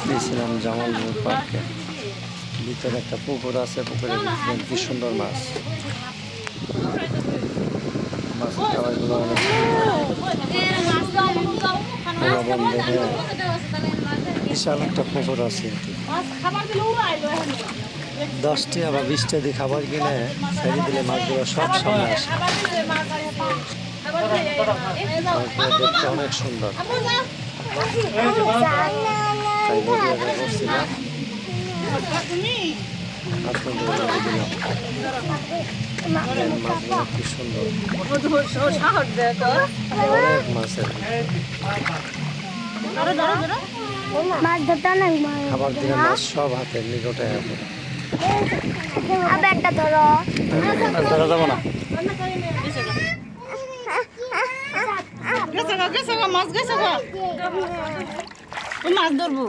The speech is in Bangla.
গিয়েছিলাম জামালপুর পার্কে। ভিতরে একটা পুকুর আছে, পুকুরে কি সুন্দর মাছ। মাছের খাবারগুলো অনেক বিশাল একটা পুকুর আছে। 10টা বা 20টা দিয়ে খাবার কিনে ছেড়ে দিলে মাছগুলো সব সামনে আসে। দেখতে অনেক সুন্দর। তাই ভিডিওটা করছিলাম, আপনাদের দিলাম। মাছগুলো কি সুন্দর, অনেক মাছের খাবার দিলে মাছ সব হাতের নিকটে আছে। ধরা যাবো না, মাছ ধরবো।